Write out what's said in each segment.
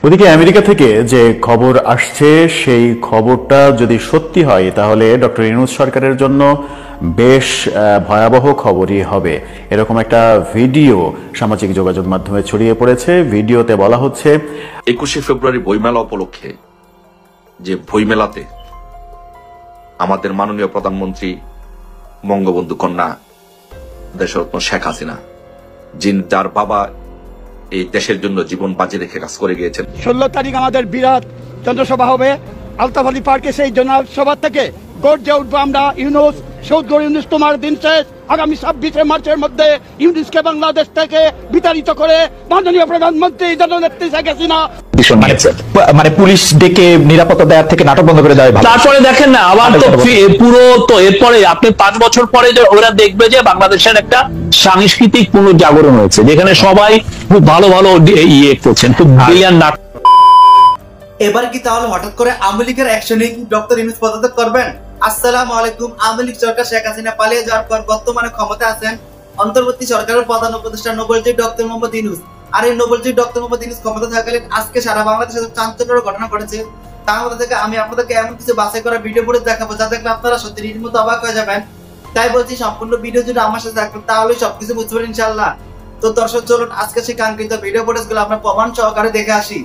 ওদিকে আমেরিকা থেকে যে খবর আসছে সেই খবরটা যদি সত্যি হয় তাহলে ডক্টর ইউনূস সরকারের জন্য বেশ ভয়াবহ খবরই হবে। এরকম একটা ভিডিও সামাজিক যোগাযোগ মাধ্যমে ছড়িয়ে পড়েছে। ভিডিওতে বলা হচ্ছে 21শে ফেব্রুয়ারি বইমেলা উপলক্ষে যে বইমেলাতে আমাদের মাননীয় প্রধানমন্ত্রী বঙ্গবন্ধু কন্যা দেশরত্ন শেখ হাসিনা, যার বাবা এই দেশের জন্য জীবন বাজি রেখে কাজ করে গিয়েছেন। 16 তারিখ আমাদের বিরাট জনসভা হবে আলতাফ আলী পার্কে। সেই জনসভা থেকে গর্জে উঠবো আমরা, ইউনূস চৌধুরী ইউনূস তোমার দিন শেষ। আগামী 26শে মার্চের মধ্যে ইউনূসকে বাংলাদেশ থেকে বিতাড়িত করে মাননীয় প্রধানমন্ত্রী জননেত্রী শেখ হাসিনা মানে পুলিশ ডেকে নিরাপত্তা দেওয়ার থেকে নাটক বন্ধ করে দেওয়া। তারপরে দেখেন না আবার তো পুরো তো এরপরে আপনি 5 বছর পরে ওরা দেখবে যে বাংলাদেশের একটা সাংস্কৃতিক পুনর্জাগরণ হয়েছে, যেখানে সবাই খুব ভালো ভালো ইয়ে করছেন, খুব ব্রিলিয়ান্ট নাটক। এবার কি তাহলে হঠাৎ করে আওয়ামী লীগের অ্যাকশনে কি ডক্টর ইউনূস পদত্যাগ করবেন? আসসালামু আলাইকুম। আওয়ামী লীগ সরকার শেখ হাসিনা পালিয়ে যাওয়ার পর বর্তমানে ক্ষমতা আছেন অন্তর্বর্তী সরকারের প্রধান উপদেষ্টা নোবেলজয়ী ডক্টর মোহাম্মদ ইউনূস। আর এই নোবেলজয়ী ডক্টর মোহাম্মদ ইউনূস ক্ষমতা থাকাকালীন আজকে সারা বাংলাদেশে চাঞ্চল্যকর ঘটনা ঘটেছে। তার মধ্যে থেকে আমি আপনাদেরকে এমন কিছু বাছাই করা ভিডিও ফুটেজ দেখাবো যা দেখলে আপনারা সত্যি রীতিমতো অবাক হয়ে যাবেন। তাই বলছি সম্পূর্ণ ভিডিও যদি আমার সাথে থাকবেন তাহলে সবকিছু বুঝতে পারেন ইনশাআল্লাহ। তো দর্শক চলুন আজকে সেই কাঙ্ক্ষিত ভিডিও ফুটেজগুলো আমরা প্রমাণ সহকারে দেখে আসি।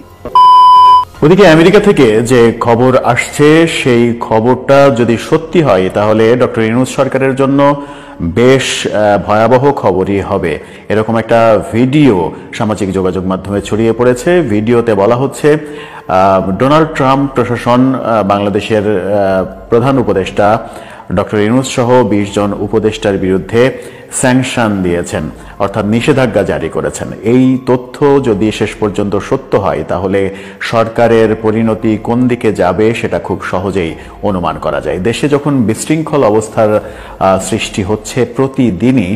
ওদিকে আমেরিকা থেকে যে খবর আসছে সেই খবরটা যদি সত্যি হয় তাহলে ডক্টর ইউনূস সরকারের জন্য বেশ ভয়াবহ খবরই হবে। এরকম একটা ভিডিও সামাজিক যোগাযোগ মাধ্যমে ছড়িয়ে পড়েছে। ভিডিওতে বলা হচ্ছে ডোনাল্ড ট্রাম্প প্রশাসন বাংলাদেশের প্রধান উপদেষ্টা ডক্টর ইউনূস সহ 20 জন উপদেষ্টার বিরুদ্ধে স্যাংশন দিয়েছেন, অর্থাৎ নিষেধাজ্ঞা জারি করেছেন। এই তথ্য যদি শেষ পর্যন্ত সত্য হয় তাহলে সরকারের পরিণতি কোন দিকে যাবে সেটা খুব সহজেই অনুমান করা যায়। দেশে যখন বিশৃঙ্খল অবস্থার সৃষ্টি হচ্ছে প্রতিদিনই,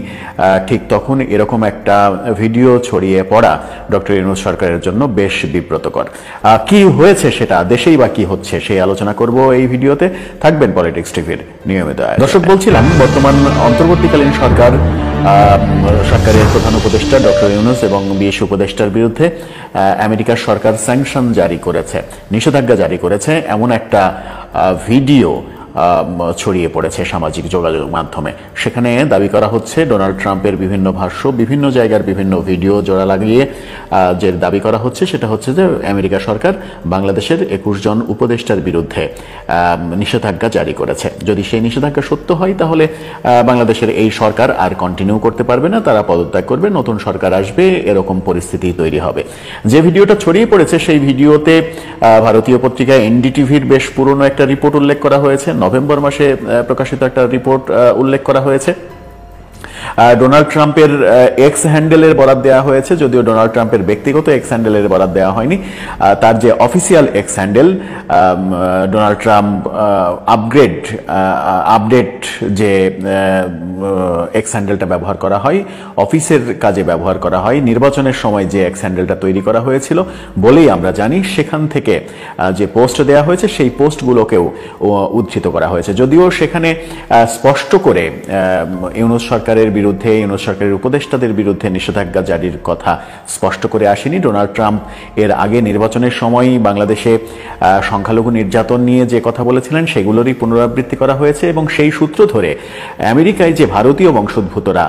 ঠিক তখন এরকম একটা ভিডিও ছড়িয়ে পড়া ডক্টর ইউনূস সরকারের জন্য বেশ বিব্রতকর। কি হয়েছে সেটা, দেশেই বা কি হচ্ছে সেই আলোচনা করব এই ভিডিওতে। থাকবেন পলিটিক্স টিভির নিয়মিত। দর্শক, বলছিলাম বর্তমান অন্তর্বর্তীকালীন সরকারের প্রধান উপদেষ্টা ডক্টর ইউনূস এবং 20 উপদেষ্টার বিরুদ্ধে আমেরিকার সরকার স্যাংশন জারি করেছে, নিষেধাজ্ঞা জারি করেছে, এমন একটা ভিডিও ছড়িয়ে পড়েছে সামাজিক যোগাযোগ মাধ্যমে। সেখানে দাবি করা হচ্ছে ডোনাল্ড ট্রাম্পের বিভিন্ন ভাষ্য, বিভিন্ন জায়গার বিভিন্ন ভিডিও জোড়া লাগিয়ে যে দাবি করা হচ্ছে সেটা হচ্ছে যে আমেরিকা সরকার বাংলাদেশের 21 জন উপদেষ্টার বিরুদ্ধে নিষেধাজ্ঞা জারি করেছে। যদি সেই নিষেধাজ্ঞা সত্য হয় তাহলে বাংলাদেশের এই সরকার আর কন্টিনিউ করতে পারবে না, তারা পদত্যাগ করবে, নতুন সরকার আসবে, এরকম পরিস্থিতি তৈরি হবে। যে ভিডিওটা ছড়িয়ে পড়েছে সেই ভিডিওতে ভারতীয় পত্রিকা এনডিটিভির বেশ পুরনো একটা রিপোর্ট উল্লেখ করা হয়েছে। নভেম্বর মাসে প্রকাশিত একটা রিপোর্ট উল্লেখ করা হয়েছে। ডোনাল্ড ট্রাম্পের এক্স হ্যান্ডেলের বরাত দেওয়া হয়েছে, যদিও ডোনাল্ড ট্রাম্পের ব্যক্তিগত এক্স হ্যান্ডেলের বরাত দেওয়া হয়নি। তার যে official x handle, Donald Trump update যে এক্স হ্যান্ডেলটা ব্যবহার করা হয়, অফিসের কাজে ব্যবহার করা হয়, নির্বাচনের সময় যে এক্স হ্যান্ডেলটা তৈরি করা হয়েছিল বলেই আমরা জানি, সেখান থেকে যে পোস্ট দেওয়া হয়েছে সেই পোস্টগুলোকেও উদ্ধৃত করা হয়েছে। যদিও সেখানে স্পষ্ট করে ইউনূস সরকারের বিরুদ্ধে, ইউনূস সরকারের উপদেষ্টাদের বিরুদ্ধে নিষেধাজ্ঞা জারির কথা স্পষ্ট করে আসেনি। ডোনাল্ড ট্রাম্প এর আগে নির্বাচনের সময় বাংলাদেশে সংখ্যালঘু নির্যাতন নিয়ে যে কথা বলেছিলেন সেগুলোরই পুনরাবৃত্তি করা হয়েছে এবং সেই সূত্র ধরে আমেরিকায় যে ভারতীয় বংশোদ্ভূতরা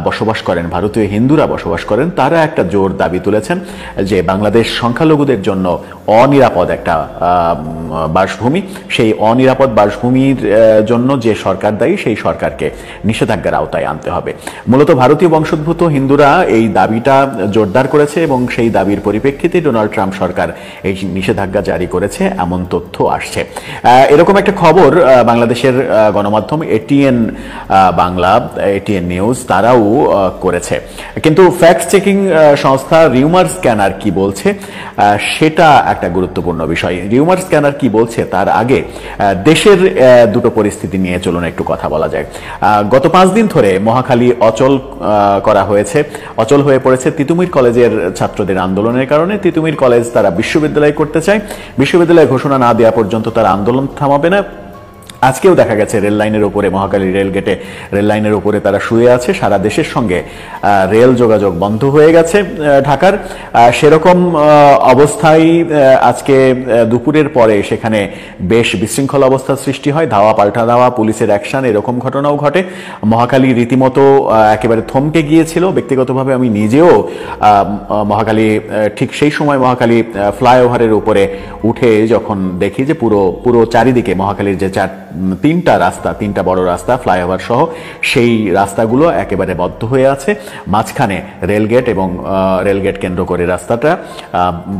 বসবাস করেন, ভারতীয় হিন্দুরা বসবাস করেন, তারা একটা জোর দাবি তুলেছেন যে বাংলাদেশ সংখ্যালঘুদের জন্য অনিরাপদ একটা বাসভূমি। সেই অনিরাপদ বাসভূমির জন্য যে সরকার দায়ী সেই সরকারকে নিষেধাজ্ঞার আওতায় আনতে হবে। মূলত ভারতীয় বংশোদ্ভূত হিন্দুরা এই দাবিটা জোরদার করেছে এবং সেই দাবির পরিপ্রেক্ষিতে ডোনাল্ড ট্রাম্প সরকার এই নিষেধাজ্ঞা জারি করেছে এমন তথ্য আসছে। এরকম একটা খবর বাংলাদেশের গণমাধ্যম এটিএন বাংলা, এটিএন নিউজ তারাও করেছে। কিন্তু ফ্যাক্ট চেকিং সংস্থা রিউমার স্ক্যানার কি বলছে সেটা একটা গুরুত্বপূর্ণ বিষয়। রিউমার স্ক্যানার কি বলছে তার আগে দেশের দুটো পরিস্থিতি নিয়ে চলুন একটু কথা বলা যায়। গত 5 দিন ধরে মহাখালী অচল করা হয়েছে, অচল হয়ে পড়েছে তিতুমির কলেজের ছাত্রদের আন্দোলনের কারণে। তিতুমির কলেজ তারা বিশ্ববিদ্যালয় করতে চায়, বিশ্ববিদ্যালয় ঘোষণা না দেওয়া পর্যন্ত তারা আন্দোলন থামাবে না। আজকেও দেখা গেছে রেল লাইনের উপরে, মহাখালী রেল গেটে রেল লাইনের উপরে তারা শুয়ে আছে। সারা দেশের সঙ্গে রেল যোগাযোগ বন্ধ হয়ে গেছে ঢাকার। সেরকম অবস্থায় আজকে দুপুরের পরে সেখানে বেশ বিশৃঙ্খল অবস্থার সৃষ্টি হয়, ধাওয়া পাল্টা ধাওয়া, পুলিশের অ্যাকশন, এরকম ঘটনাও ঘটে। মহাখালী রীতিমতো একেবারে থমকে গিয়েছিল। ব্যক্তিগতভাবে আমি নিজেও মহাখালী ঠিক সেই সময় মহাখালী ফ্লাইওভারের উপরে উঠে যখন দেখি যে পুরো চারিদিকে মহাখালীর যে তিনটা বড় রাস্তা ফ্লাইওভার সহ সেই রাস্তাগুলো একেবারে বদ্ধ হয়ে আছে। মাঝখানে রেলগেট এবং রেলগেট কেন্দ্র করে রাস্তাটা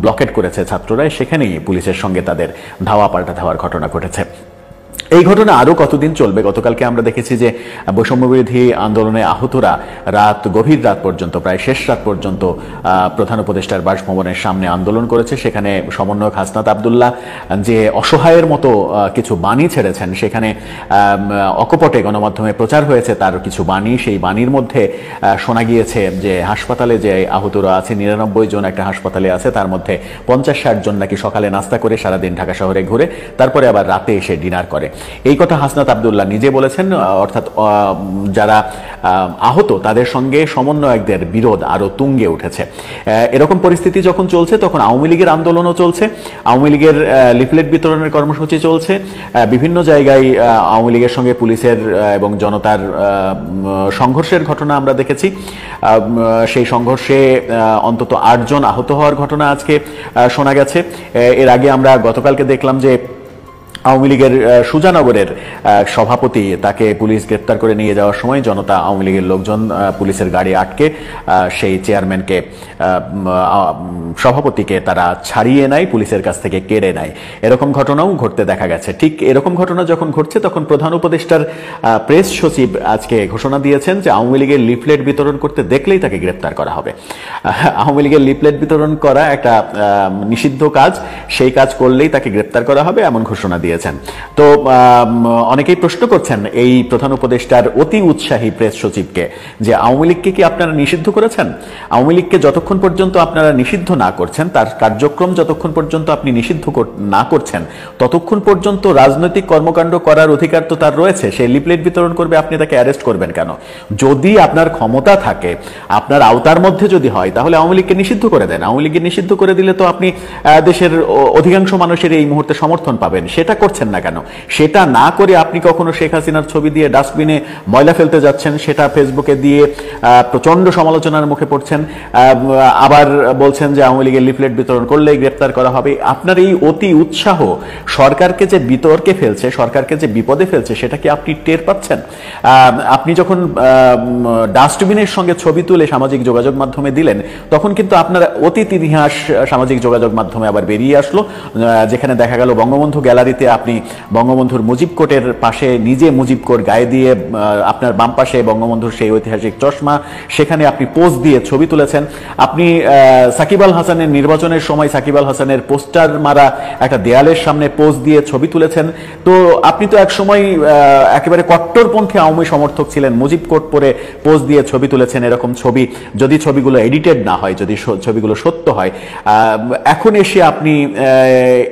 ব্লকেট করেছে ছাত্ররা, সেখানেই পুলিশের সঙ্গে তাদের ধাওয়া পাল্টা ধাওয়ার ঘটনা ঘটেছে। এই ঘটনা আরো কতদিন চলবে? গতকালকে আমরা দেখেছি যে বৈষম্য বিরোধী আন্দোলনে আহতরা গভীর রাত পর্যন্ত, প্রায় শেষ রাত পর্যন্ত প্রধান উপদেষ্টার বাসভবনের সামনে আন্দোলন করেছে। সেখানে সমন্বয়ক হাসনাত আব্দুল্লাহ যে অসহায়ের মতো কিছু বাণী ছেড়েছেন, সেখানে অকপটে গণমাধ্যমে প্রচার হয়েছে তার কিছু বাণী। সেই বাণীর মধ্যে শোনা গিয়েছে যে হাসপাতালে যে আহতরা আছে 99 জন একটা হাসপাতালে আছে, তার মধ্যে 50-60 জন নাকি সকালে নাস্তা করে সারাদিন ঢাকা শহরে ঘুরে তারপরে আবার রাতে এসে ডিনার করে। এই কথা হাসনাত আব্দুল্লাহ নিজে বলেছেন। অর্থাৎ যারা আহত তাদের সঙ্গে সমন্বয়কদের বিরোধ আরো তুঙ্গে উঠেছে। এরকম পরিস্থিতি যখন চলছে তখন আওয়ামী লীগের আন্দোলনও চলছে, আওয়ামী লীগের লিফলেট বিতরণের কর্মসূচি চলছে। বিভিন্ন জায়গায় আওয়ামী লীগের সঙ্গে পুলিশের এবং জনতার সংঘর্ষের ঘটনা আমরা দেখেছি। সেই সংঘর্ষে অন্তত 8 জন আহত হওয়ার ঘটনা আজকে শোনা গেছে। এর আগে আমরা গতকালকে দেখলাম যে আওয়ামী লীগের সুজানগরের সভাপতি, তাকে পুলিশ গ্রেপ্তার করে নিয়ে যাওয়ার সময় জনতা, আওয়ামী লীগের লোকজন পুলিশের গাড়ি আটকে সেই চেয়ারম্যানকে, সভাপতিকে তারা ছাড়িয়ে নেয়, পুলিশের কাছ থেকে কেড়ে নেয়। এরকম ঘটনাও ঘটতে দেখা গেছে। ঠিক এরকম ঘটনা যখন ঘটছে তখন প্রধান উপদেষ্টার প্রেস সচিব আজকে ঘোষণা দিয়েছেন যে আওয়ামী লীগের লিফলেট বিতরণ করতে দেখলেই তাকে গ্রেপ্তার করা হবে। আওয়ামী লীগের লিফলেট বিতরণ করা একটা নিষিদ্ধ কাজ, সেই কাজ করলেই তাকে গ্রেপ্তার করা হবে, এমন ঘোষণা দিয়েছেন। তো অনেকেই প্রশ্ন করছেন এই প্রধান উপদেষ্টার অতি উৎসাহী প্রেস সচিবকে যে আওয়ামী লীগকে কি আপনারা নিষিদ্ধ করেছেন? আওয়ামী লীগকে যতক্ষণ পর্যন্ত আপনারা নিষিদ্ধ না করছেন, তার কার্যক্রম যতক্ষণ পর্যন্ত আপনি নিষিদ্ধ না করছেন, ততক্ষণ পর্যন্ত রাজনৈতিক কর্মকাণ্ড করার অধিকার তো তার রয়েছে। সে লিফলেট বিতরণ করবে, আপনি তাকে অ্যারেস্ট করবেন কেন? যদি আপনার ক্ষমতা থাকে, আপনার আওতার মধ্যে যদি হয়, তাহলে আওয়ামী লীগকে নিষিদ্ধ করে দেন। আওয়ামী লীগকে নিষিদ্ধ করে দিলে তো আপনি দেশের অধিকাংশ মানুষের এই মুহূর্তে সমর্থন পাবেন। সেটা করছেন না কেন? সেটা না করে আপনি কখনো শেখ হাসিনার ছবি দিয়ে ডাস্টবিনে ময়লা ফেলতে যাচ্ছেন, সেটা ফেসবুকে দিয়ে প্রচন্ড সমালোচনার মুখে পড়ছেন, আবার বলছেন যে আওয়ামী লীগের লিফলেট বিতরণ করলেই গ্রেপ্তার করা হবে। আপনার এই অতি উৎসাহ সরকারকে যে বিতর্কে ফেলছে, সরকারকে যে বিপদে ফেলছে, সেটা কি আপনি টের পাচ্ছেন? আপনি যখন ডাস্টবিনের সঙ্গে ছবি তুলে সামাজিক যোগাযোগ মাধ্যমে দিলেন, তখন কিন্তু আপনার অতীত ইতিহাস সামাজিক যোগাযোগ মাধ্যমে আবার বেরিয়ে আসলো, যেখানে দেখা গেল বঙ্গবন্ধু গ্যালারিতে আপনি বঙ্গবন্ধুর মুজিব কোটের পাশে নিজে মুজিব কোট গায়ে দিয়ে, আপনার বাম পাশে বঙ্গবন্ধুর সেই ঐতিহাসিক চশমা, সেখানে আপনি পোজ দিয়ে ছবি তুলেছেন। আপনি সাকিব আল হাসানের নির্বাচনের সময় সাকিব আল হাসানের পোস্টার মারা একটা দেয়ালের সামনে পোজ দিয়ে ছবি তুলেছেন। তো আপনি তো একসময় একেবারে কট্টরপন্থী আওয়ামী সমর্থক ছিলেন, মুজিব কোট পরে পোজ দিয়ে ছবি তুলেছেন। এরকম ছবি, যদি ছবিগুলো এডিটেড না হয়, যদি ছবিগুলো সত্য হয়, এখন এসে আপনি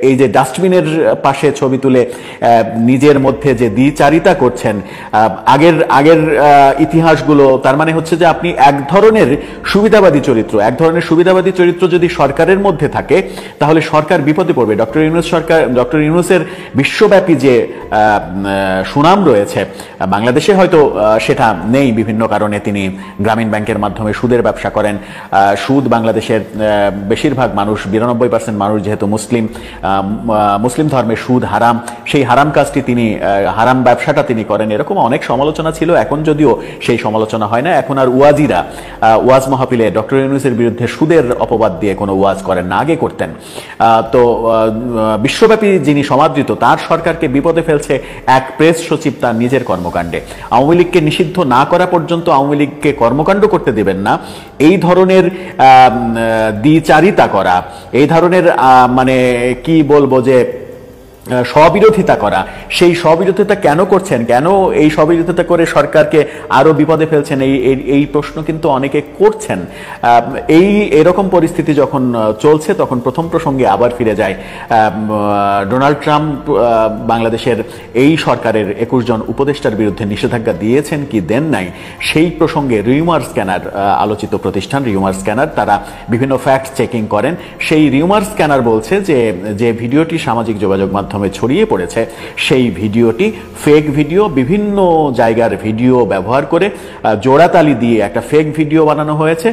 এই যে ডাস্টবিনের পাশে ছবি তুলে নিজের মধ্যে যে দ্বিচারিতা করছেন, আগের ইতিহাসগুলো, তার মানে হচ্ছে যে আপনি এক ধরনের সুবিধাবাদী চরিত্র যদি সরকারের মধ্যে থাকে, তাহলে সরকার বিপদে পড়বে। ডক্টর ইউনূসের বিশ্বব্যাপী যে সুনাম রয়েছে, বাংলাদেশে হয়তো সেটা নেই বিভিন্ন কারণে। তিনি গ্রামীণ ব্যাংকের মাধ্যমে সুদের ব্যবসা করেন। সুদ বাংলাদেশের বেশিরভাগ মানুষ, 92% মানুষ যেহেতু মুসলিম ধর্মে সুদ হারাম, সেই হারাম কাজটি তিনি, হারাম ব্যবসাটা তিনি করেন। এরকম অনেক সমালোচনা ছিল। এখন যদিও সেই সমালোচনা হয় না, এখন আর ওয়াজিরা ওয়াজ মাহফিলে ডক্টর ইউনূসের বিরুদ্ধে সুদের অপবাদ দিয়ে কোনো ওয়াজ করেন না, আগে করতেন। তো বিশ্বব্যাপী যিনি সমাদৃত, তার সরকারকে বিপদে ফেলছে এক প্রেস সচিব তার নিজের কর্মকাণ্ডে। আওয়ামী লীগকে নিষিদ্ধ না করা পর্যন্ত আওয়ামী লীগকে কর্মকাণ্ড করতে দেবেন না, এই ধরনের দ্বিচারিতা করা, এই ধরনের মানে কি বলবো যে স্ববিরোধিতা করা, সেই স্ববিরোধিতা কেন করছেন, কেন এই স্ববিরোধিতা করে সরকারকে আরো বিপদে ফেলছেন, এই প্রশ্ন কিন্তু অনেকে করছেন। এরকম পরিস্থিতি যখন চলছে তখন প্রথম প্রসঙ্গে আবার ফিরে যায়। ডোনাল্ড ট্রাম্প বাংলাদেশের এই সরকারের 21 জন উপদেষ্টার বিরুদ্ধে নিষেধাজ্ঞা দিয়েছেন কি দেন নাই, সেই প্রসঙ্গে রিউমার স্ক্যানার, আলোচিত প্রতিষ্ঠান রিউমার স্ক্যানার, তারা বিভিন্ন ফ্যাক্ট চেকিং করেন। সেই রিউমার স্ক্যানার বলছে যে ভিডিওটি সামাজিক যোগাযোগ মাধ্যমে ছড়িয়ে পড়েছে সেই ভিডিওটি ফেক ভিডিও, বিভিন্ন জায়গার ভিডিও ব্যবহার করে জোড়াতালি দিয়ে একটা ফেক ভিডিও বানানো হয়েছে।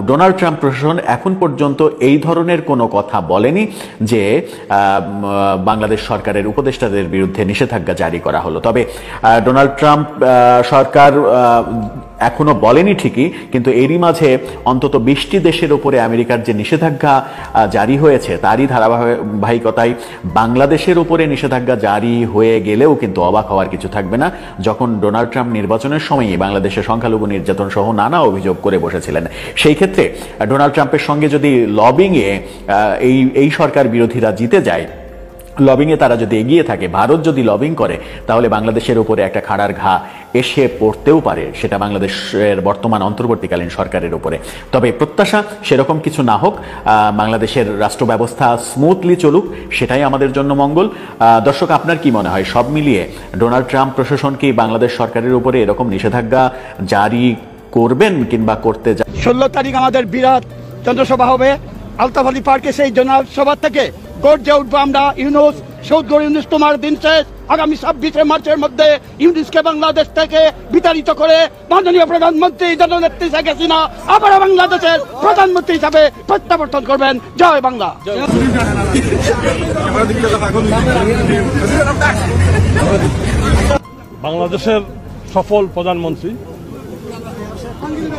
ডোনাল্ড ট্রাম্প প্রশাসন এখন পর্যন্ত এই ধরনের কোনো কথা বলেনি যে বাংলাদেশ সরকারের উপদেষ্টাদের বিরুদ্ধে নিষেধাজ্ঞা জারি করা হলো। তবে ডোনাল্ড ট্রাম্প সরকার এখনো বলেনি ঠিকই, কিন্তু এরই মাঝে অন্তত 20টি দেশের উপরে আমেরিকার যে নিষেধাজ্ঞা জারি হয়েছে তারই ধারাবাহিকতায় বাংলাদেশের উপরে নিষেধাজ্ঞা জারি হয়ে গেলেও কিন্তু অবাক হওয়ার কিছু থাকবে না, যখন ডোনাল্ড ট্রাম্প নির্বাচনের সময়ই বাংলাদেশে সংখ্যালঘু নির্যাতন সহ নানা অভিযোগ করে বসেছিলেন। সেই ক্ষেত্রে ডোনাল্ড ট্রাম্পের সঙ্গে যদি লবিংয়ে এই সরকার বিরোধীরা জিতে যায়, লবিংয়ে তারা যদি এগিয়ে থাকে, ভারত যদি লবিং করে, তাহলে বাংলাদেশের উপরে একটা খাড়ার ঘা এসে পড়তেও পারে, সেটা বাংলাদেশের বর্তমান অন্তর্বর্তীকালীন সরকারের উপরে। তবে প্রত্যাশা সেরকম কিছু না হোক, বাংলাদেশের রাষ্ট্র ব্যবস্থা স্মুথলি চলুক, সেটাই আমাদের জন্য মঙ্গল। দর্শক, আপনার কি মনে হয়, সব মিলিয়ে ডোনাল্ড ট্রাম্প প্রশাসন কি বাংলাদেশ সরকারের উপরে এরকম নিষেধাজ্ঞা জারি করবেন কিংবা করতে 16 তারিখ আমাদের বিরাট জনসভা হবে আলতাফ আলী পার্কে। সেই জনসভা থেকে গর্জে উঠবো আমরা ইউনুস, সৌদগর ইউনুস তোমার দিন শেষ। আগামী 26শে মার্চের মধ্যে ইউনুসকে বাংলাদেশ থেকে বিতাড়িত করে মাননীয় প্রধানমন্ত্রী জননেত্রী শেখ হাসিনা আবার বাংলাদেশের প্রধানমন্ত্রী হিসাবে প্রত্যাবর্তন করবেন। জয় বাংলা। বাংলাদেশের সফল প্রধানমন্ত্রী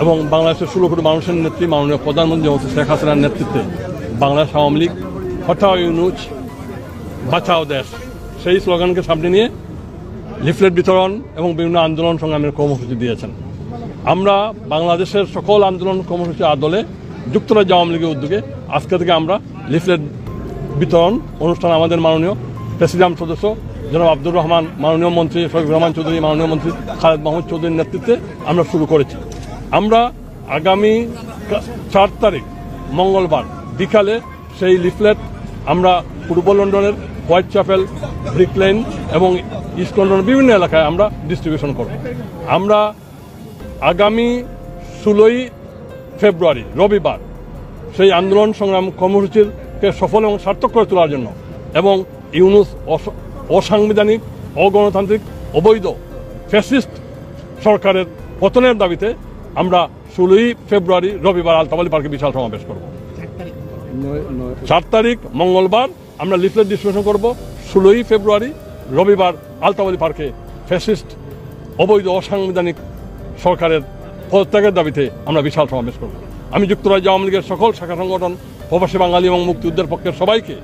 এবং বাংলাদেশের 16 কোটি মানুষের নেত্রী মাননীয় প্রধানমন্ত্রী শেখ হাসিনার নেতৃত্বে বাংলাদেশ আওয়ামী লীগ হটাও ইউনুস বাঁচাও দেশ, সেই স্লোগানকে সামনে নিয়ে লিফলেট বিতরণ এবং বিভিন্ন আন্দোলন সংগ্রামের কর্মসূচি দিয়েছেন। আমরা বাংলাদেশের সকল আন্দোলন কর্মসূচি আদলে যুক্তরাজ্য আওয়ামী লীগের উদ্যোগে আজকে থেকে আমরা লিফলেট বিতরণ অনুষ্ঠান আমাদের মাননীয় প্রেসিডিয়াম সদস্য জনাব আব্দুর রহমান, মাননীয় মন্ত্রী শফিকুর রহমান চৌধুরী, মাননীয় মন্ত্রী খালেদ মাহমুদ চৌধুরীর নেতৃত্বে আমরা শুরু করেছি। আমরা আগামী 4 তারিখ মঙ্গলবার বিকালে সেই লিফলেট আমরা পূর্ব লন্ডনের হোয়াইট চ্যাপেল, ব্রিক লেন এবং ইস্ট লন্ডনের বিভিন্ন এলাকায় আমরা ডিস্ট্রিবিউশন করব। আমরা আগামী 16ই ফেব্রুয়ারি রবিবার সেই আন্দোলন সংগ্রাম কর্মসূচিকে সফল এবং সার্থক করে তোলার জন্য এবং ইউনুস অসাংবিধানিক, অগণতান্ত্রিক, অবৈধ ফ্যাসিস্ট সরকারের পতনের দাবিতে আমরা 16ই ফেব্রুয়ারি রবিবার আলতাফ আলী পার্কে বিশাল সমাবেশ করব। 4 তারিখ মঙ্গলবার আমরা লিফলেট ডিস্ট্রিবিউশন করব। 16ই ফেব্রুয়ারি রবিবার আলতাফ আলী পার্কে ফ্যাসিস্ট, অবৈধ, অসাংবিধানিক সরকারের পদত্যাগের দাবিতে আমরা বিশাল সমাবেশ করব। আমি যুক্তরাজ্য আওয়ামী লীগের সকল শাখা সংগঠন, প্রবাসী বাঙালি এবং মুক্তিযুদ্ধের পক্ষের সবাইকে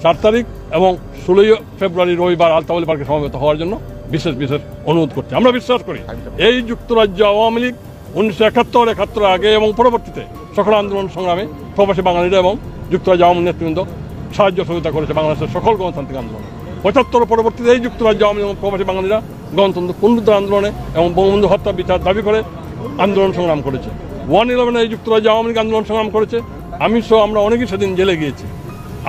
4 তারিখ এবং 16ই ফেব্রুয়ারি রবিবার আলতাফ আলী পার্কে সমবেত হওয়ার জন্য বিশেষ অনুরোধ করছি। আমরা বিশ্বাস করি এই যুক্তরাজ্য আওয়ামী লীগ 1971 আগে এবং পরবর্তীতে সকল আন্দোলন সংগ্রামে প্রবাসী বাঙালিরা এবং যুক্তরাজ্য আওয়ামী নেতৃবৃন্দ সাহায্য সহযোগিতা করেছে বাংলাদেশের সকল গণতান্ত্রিক আন্দোলনে। 75 পরবর্তীতে এই যুক্তরাজ্য আওয়ামী এবং প্রবাসী বাঙালিরা গণতন্ত্র পুনরুদ্ধার আন্দোলনে এবং বঙ্গবন্ধু হত্যা বিচার দাবি করে আন্দোলন সংগ্রাম করেছে। 1/11 এই যুক্তরাজ্য আওয়ামী লীগ আন্দোলন সংগ্রাম করেছে। আমি সহ আমরা অনেকেই সেদিন জেলে গিয়েছি।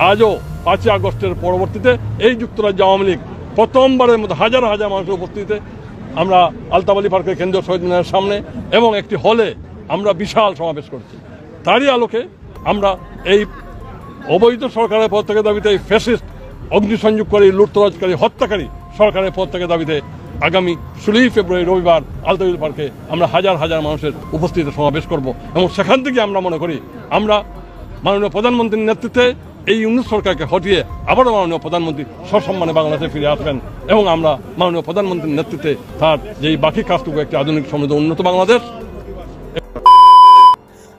আজও 5ই আগস্টের পরবর্তীতে এই যুক্তরাজ্য আওয়ামী লীগ প্রথমবারের মতো হাজার হাজার মানুষের উপস্থিতিতে আমরা আলতাফ আলী পার্কের কেন্দ্রীয় শহীদ মিনারের সামনে এবং একটি হলে আমরা বিশাল সমাবেশ করেছি। তারই আলোকে আমরা এই অবৈধ সরকারের পদত্যাগের দাবিতে এই ফ্যাসিস্ট, অগ্নিসংযোগকারী, লুটতরাজকারী, হত্যাকারী সরকারের পদত্যাগের দাবিতে আগামী 16ই ফেব্রুয়ারি রবিবার আলতাফ আলী পার্কে আমরা হাজার হাজার মানুষের উপস্থিতিতে সমাবেশ করব এবং সেখান থেকে আমরা মনে করি আমরা মাননীয় প্রধানমন্ত্রীর নেতৃত্বে এই ইউনুস সরকারকে হটিয়ে আবারও মাননীয় প্রধানমন্ত্রী সসম্মানে বাংলাদেশে ফিরে আসবেন এবং আমরা মাননীয় প্রধানমন্ত্রীর নেতৃত্বে তার যে বাকি কাজটুকু একটি আধুনিক সমৃদ্ধ উন্নত বাংলাদেশ।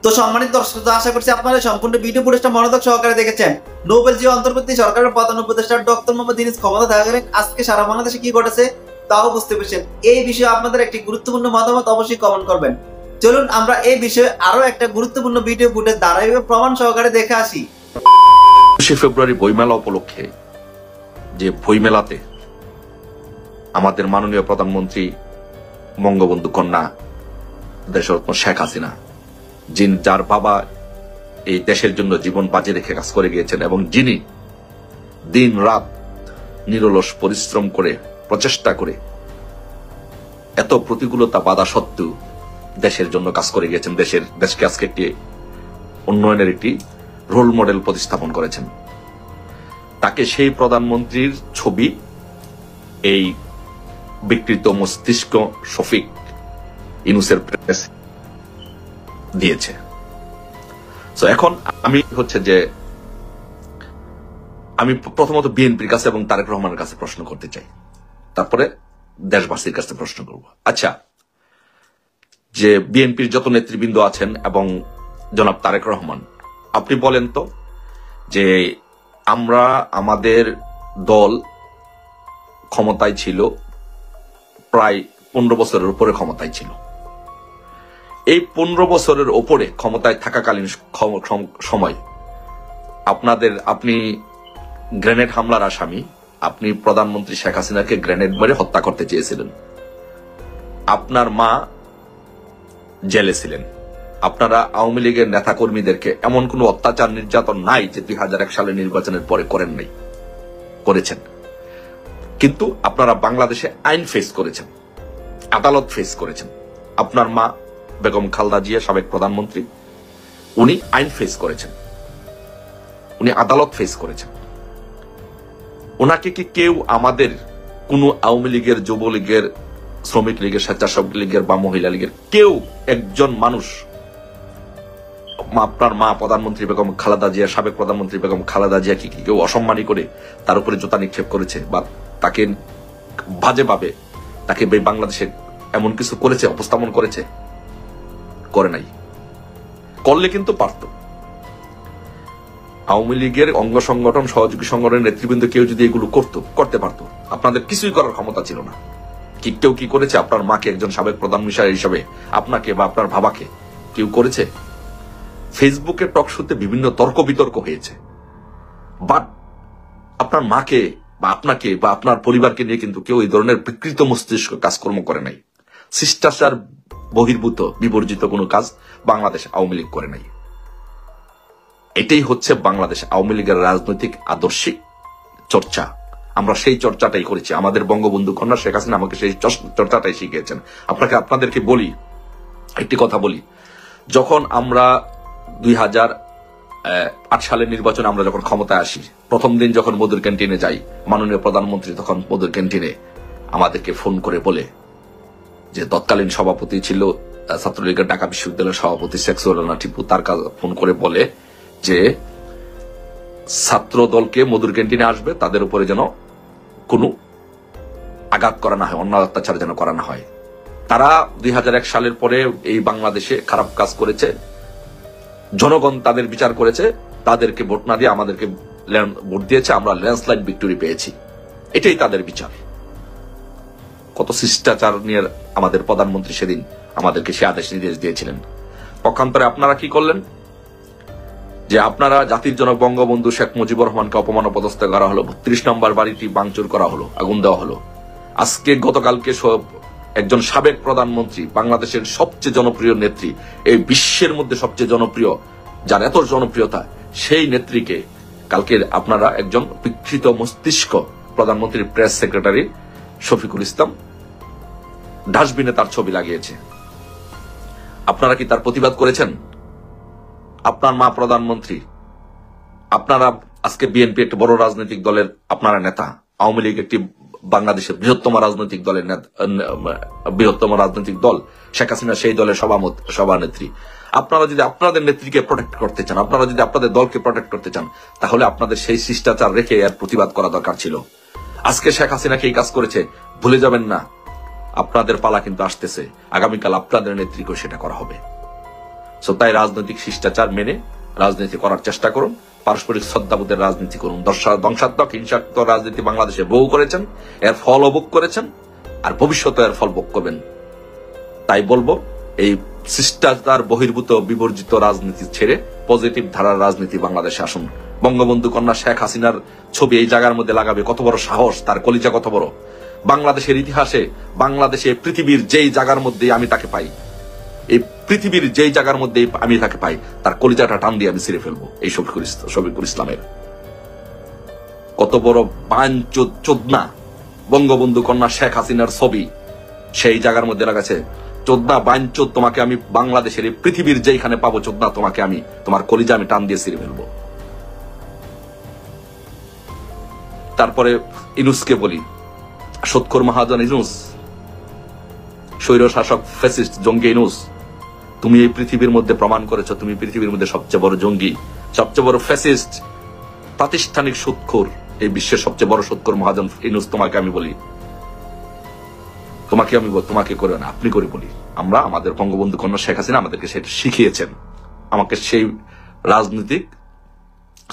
তো সম্মানিত দর্শক, আশা করছি আপনারা সম্পূর্ণ ভিডিও ফুটেজটা মনোযোগ সহকারে দেখেছেন। নোবেল জি অন্তর্বর্তী সরকারের প্রধান উপদেষ্টা ডক্টর মোহাম্মদ ইউনূস ক্ষমতা থাকাকালীন আজকে সারা বাংলাদেশে কি ঘটেছে তাও বুঝতে পেরেছেন। এই বিষয়ে আপনাদের একটি গুরুত্বপূর্ণ মতামত অবশ্যই কমেন্ট করবেন। চলুন আমরা এই বিষয়ে আরো একটা গুরুত্বপূর্ণ ভিডিও ফুটেজ ধারাবাহিক প্রমাণ সহকারে দেখে আসি। 21শে ফেব্রুয়ারি বইমেলা উপলক্ষে যে বইমেলাতে আমাদের মাননীয় প্রধানমন্ত্রী বঙ্গবন্ধু কন্যা দেশরত্ন শেখ হাসিনা, যার বাবা এই দেশের জন্য জীবন বাজি রেখে কাজ করে গিয়েছেন এবং যিনি দিন রাত নিরলস পরিশ্রম করে প্রচেষ্টা করে এত প্রতিকূলতা বাধা সত্ত্বেও দেশের জন্য কাজ করে গিয়েছেন, দেশকে আজকে একটি উন্নয়নের একটি রোল মডেল প্রতিস্থাপন করেছেন। তাকে সেই প্রধানমন্ত্রীর ছবি এই বিকৃত মস্তিষ্ক শফিক ইউনূসের প্রেস দিয়েছে। এখন আমি প্রথমত বিএনপির কাছে এবং তারেক রহমানের কাছে প্রশ্ন করতে চাই, তারপরে দেশবাসীর কাছে প্রশ্ন করব। আচ্ছা, যে বিএনপির যত নেতৃবৃন্দ আছেন এবং জনাব তারেক রহমান, আপনি বলেন তো যে আমাদের দল ক্ষমতায় ছিল প্রায় 15 বছরের উপরে ক্ষমতায় ছিল। এই 15 বছরের উপরে ক্ষমতায় থাকাকালীন সময় আপনি গ্রেনেড হামলার আসামি, আপনি প্রধানমন্ত্রী শেখ হাসিনাকে গ্রেনেড মেরে হত্যা করতে চেয়েছিলেন। আপনার মা জেলে ছিলেন। আপনারা আওয়ামী লীগের নেতা কর্মীদেরকে এমন কোন অত্যাচার নির্যাতন নাই যে 2001 সালের নির্বাচনের পরে করেন নাই, করেছেন। কিন্তু আপনারা বাংলাদেশে আইন ফেস করেছেন, আদালত ফেস করেছেন। আপনার মা বেগম খালেদা জিয়া, সাবেক প্রধানমন্ত্রী, উনি আইন ফেস করেছেন, উনি আদালত ফেস করেছেন। ওনাকে কি কেউ আমাদের কোন আওয়ামী লীগের, যুবলীগের, শ্রমিক লীগের, স্বেচ্ছাসেবক লীগের বা মহিলা লীগের কেউ একজন মানুষ আপনার মা প্রধানমন্ত্রী বেগম খালেদা জিয়া, সাবেক প্রধানমন্ত্রী বেগম খালেদা জিয়া কি কেউ অসম্মানী করে তার উপরে জুতা নিক্ষেপ করেছে বা তাকে বাজেভাবে তাকে বাংলাদেশে এমন কিছু করেছে, উপস্থাপন করেছে? করে নাই। করলে কিন্তু পারত। আওয়ামী লীগের অঙ্গ সংগঠন, সহযোগী সংগঠনের নেতৃবৃন্দ কেউ যদি এগুলো করতে পারত, আপনাদের কিছুই করার ক্ষমতা ছিল না। কেউ কি করেছে? আপনার মাকে একজন সাবেক প্রধানমন্ত্রী হিসাবে আপনাকে বা আপনার বাবাকে কেউ করেছে? ফেসবুকে টক শোতে বিভিন্ন তর্ক বিতর্ক হয়েছে, বাট আপনার মাকে বা আপনাকে বা আপনার পরিবারকে নিয়ে কিন্তু কেউ এই ধরনের বিকৃত মস্তিষ্ক কাজকর্ম করে নাই। শিষ্টাচার বহির্ভূত বিবর্জিত কোনো কাজ বাংলাদেশ আওয়ামী লীগ করে নাই। এটাই হচ্ছে বাংলাদেশ আওয়ামী লীগের রাজনৈতিক আদর্শিক চর্চা। আমরা সেই চর্চাটাই করেছি। আমাদের বঙ্গবন্ধু কন্যা শেখ হাসিনা আমাকে সেই চর্চাটাই শিখিয়েছেন। আপনাদেরকে বলি, একটি কথা বলি, যখন আমরা 2008 সালের নির্বাচনে আমরা যখন ক্ষমতায় আসি, প্রথম দিন যখন মধুর ক্যান্টিনে যাই, মাননীয় প্রধানমন্ত্রী তখন মধুর ক্যান্টিনে আমাদেরকে ফোন করে বলে যে তৎকালীন সভাপতি ছিল ছাত্রলীগের ঢাকা বিশ্ববিদ্যালয়ের সভাপতি শেখ সুরানা টিপু, তার কাছে ফোন করে বলে যে ছাত্র দলকে মধুর ক্যান্টিনে আসবে, তাদের উপরে যেন কোনো আঘাত করা না হয়, অন্যায় অত্যাচার যেন করা না হয়। তারা 2001 সালের পরে এই বাংলাদেশে খারাপ কাজ করেছে, জনগণ তাদের বিচার করেছে, তাদেরকে ভোট না দিয়ে আমাদেরকে ভোট দিয়েছে, আমরা ল্যান্ডস্লাইড ভিক্টরি পেয়েছি। এটাই তাদের বিচার। কত শিষ্টাচার নিয়ে আমাদের প্রধানমন্ত্রী সেদিন আমাদেরকে সে আদেশ নির্দেশ দিয়েছিলেন। পক্ষান্তরে আপনারা কি করলেন? যে আপনারা জাতির জনক বঙ্গবন্ধু শেখ মুজিবুর রহমানকে অপমান অপদস্থ করা হলো, 32 নম্বর বাড়িটি ভাঙচুর করা হলো, আগুন দেওয়া হলো। আজকে গতকালকে একজন সাবেক প্রধানমন্ত্রী, বাংলাদেশের সবচেয়ে জনপ্রিয় নেত্রী, এই বিশ্বের মধ্যে সবচেয়ে জনপ্রিয়, যার এত জনপ্রিয়তা, সেই নেত্রীকে কালকে আপনারা একজন বিকৃত মস্তিষ্ক প্রধানমন্ত্রীর প্রেস সেক্রেটারি শফিকুল ইসলাম ডাস্টবিনে তার ছবি লাগিয়েছে। আপনারা কি তার প্রতিবাদ করেছেন? আপনার মা প্রধানমন্ত্রী, আপনারা আজকে বিএনপি একটি বড় রাজনৈতিক দলের আপনারা নেতা, আওয়ামী লীগ একটি বাংলাদেশের বৃহত্তম রাজনৈতিক দল, শেখ হাসিনা সেই দলের সভানেত্রী। আপনারা যদি আপনাদের নেত্রীকে প্রোটেক্ট করতে চান, আপনারা যদি আপনাদের দলকে প্রোটেক্ট করতে চান, তাহলে আপনাদের সেই শিষ্টাচার রেখে এর প্রতিবাদ করা দরকার ছিল। আজকে শেখ হাসিনাকে এই কাজ করেছে, ভুলে যাবেন না। আপনাদের পালা কিন্তু আসতেছে, আগামীকাল আপনাদের নেত্রীকেও সেটা করা হবে। তাই রাজনৈতিক শিষ্টাচার মেনে রাজনীতি করার চেষ্টা করুন, পারস্পরিক শ্রদ্ধাবোধের রাজনীতি করুন। ধ্বংসাত্মক হিংসাত্মক রাজনীতি বাংলাদেশে বহু করেছেন, এর ফল ভোগ করেছেন, আর ভবিষ্যতে এর ফল ভোগ করবেন। তাই বলবো, এই শিষ্টাচার বহির্ভূত বিবর্জিত রাজনীতি ছেড়ে পজিটিভ ধারার রাজনীতি বাংলাদেশে আসুন। বঙ্গবন্ধু কন্যা শেখ হাসিনার ছবি এই জায়গার মধ্যে লাগাবে? কত বড় সাহস, তার কলিজা কত বড়! বাংলাদেশের ইতিহাসে, বাংলাদেশে পৃথিবীর যেই জায়গার মধ্যে আমি তাকে পাই, এই পৃথিবীর যেই জায়গার মধ্যে আমি তাকে পাই, তার কলিজাটা টান দিয়ে আমি ছিঁড়ে ফেলবো এই শফিকুল ইসলামের। কত বড় চোদনা! বঙ্গবন্ধু কন্যা শেখ হাসিনার ছবি সেই জায়গার মধ্যে লাগাছে। চোদনা, বাইনচোদ, তোমাকে আমি বাংলাদেশের পৃথিবীর যেখানে পাবো চোদনা, তোমাকে আমি, তোমার কলিজা আমি টান দিয়ে ছিঁড়ে ফেলবো। তারপরে ইনুসকে বলি, সৎখোর মহাজন ইনুস, স্বৈর শাসক ফ্যাসিস্ট জঙ্গি ইনুস, তুমি এই পৃথিবীর মধ্যে প্রমাণ করেছো তুমি পৃথিবীর মধ্যে সবচেয়ে বড় জঙ্গি, সবচেয়ে বড় ফ্যাসিস্ট, প্রাতিষ্ঠানিক সুৎখোর, এই বিশ্বের সবচেয়ে বড় সুৎখোর মহাজন ইনুস। তোমাকে আমি বলি, তোমাকে করে না, আপনি করে বলি, আমরা আমাদের বঙ্গবন্ধু কন্যা শেখ হাসিনা আমাদেরকে সেটা শিখিয়েছেন। আমাকে সেই রাজনৈতিক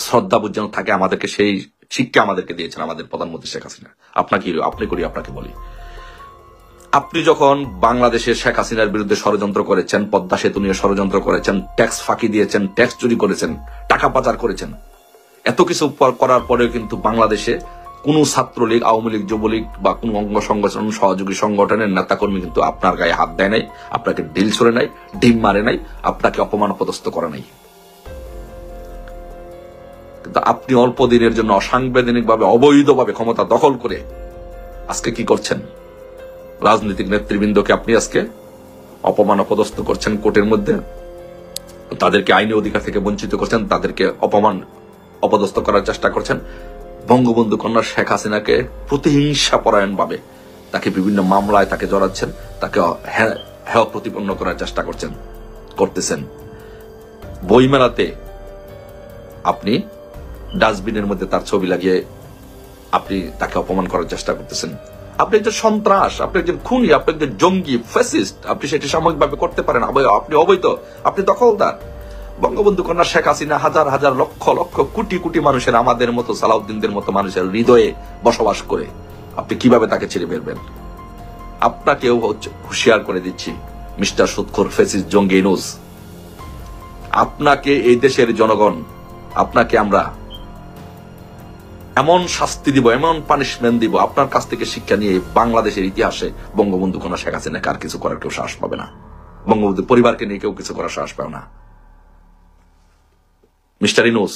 শ্রদ্ধাবোধ যেন থাকে, আমাদেরকে সেই শিক্ষা আমাদেরকে দিয়েছেন আমাদের প্রধানমন্ত্রী শেখ হাসিনা। আপনি করি, আপনাকে বলি, আপনি যখন বাংলাদেশের শেখ হাসিনার বিরুদ্ধে ষড়যন্ত্র করেছেন, পদ্মা সেতু নিয়ে ষড়যন্ত্র করেছেন, ট্যাক্স ফাঁকি দিয়েছেন, ট্যাক্স চুরি করেছেন, টাকা পাচার করেছেন, এত কিছু করার পরেও কিন্তু বাংলাদেশে কোন ছাত্রলীগ, আওয়ামী লীগ, যুবলীগ বা কোন অঙ্গ সংগঠন, সহযোগী সংগঠনের নেতাকর্মী কিন্তু আপনার গায়ে হাত দেয় নাই, আপনাকে ঢিল ছড়ে নাই, ডিম মারে নাই, আপনাকে অপমান অপদস্থ করে নাই। কিন্তু আপনি অল্প দিনের জন্য অসাংবিধানিক ভাবে, অবৈধভাবে ক্ষমতা দখল করে আজকে কি করছেন? রাজনৈতিক নেতৃবৃন্দকে আপনি আজকে অপমান অপদস্থ করছেন কোর্টের মধ্যে, তাদেরকে আইনি অধিকার থেকে বঞ্চিত করছেন, তাদেরকে অপমান অপদস্থ করার চেষ্টা করছেন। বঙ্গবন্ধু কন্যা শেখ হাসিনাকে প্রতিহিংসা পরায়ণ ভাবে তাকে বিভিন্ন মামলায় তাকে জড়াচ্ছেন, তাকে হেয় প্রতিপন্ন করার চেষ্টা করতেছেন। বইমেলাতে আপনি ডাস্টবিনের মধ্যে তার ছবি লাগিয়ে আপনি তাকে অপমান করার চেষ্টা করতেছেন। আপনি একজন সন্ত্রাস, আপনি একজন খুনি, আপনি একজন জঙ্গি, ফ্যাসিস্ট, আপনি সেটি সাময়িকভাবে করতে পারেন, আপনি অবৈধ, আপনি দখলদার। বঙ্গবন্ধু কন্যা শেখ হাসিনা হাজার হাজার লক্ষ লক্ষ কোটি কোটি মানুষের, আমাদের মতো সালাউদ্দিনদের মতো মানুষের হৃদয়ে বসবাস করে, আপনি কিভাবে তাকে ছেড়ে ফেলবেন? আপনাকেও হুঁশিয়ার করে দিচ্ছি, মিস্টার সুৎখোর ফ্যাসিস্ট জঙ্গি ইনুস, আপনাকে এই দেশের জনগণ, আপনাকে আমরা এমন শাস্তি দিব, এমন পানিশমেন্ট দিব, আপনার কাছ থেকে শিক্ষা নিয়ে বাংলাদেশের ইতিহাসে বঙ্গবন্ধু কন্যা শেখ হাসিনাকে আর কিছু করার কেউ সাহস পাবে না, বঙ্গবন্ধু পরিবারকে নিয়ে কেউ কিছু করার সাহস পাবে না। মিস্টার ইনুস,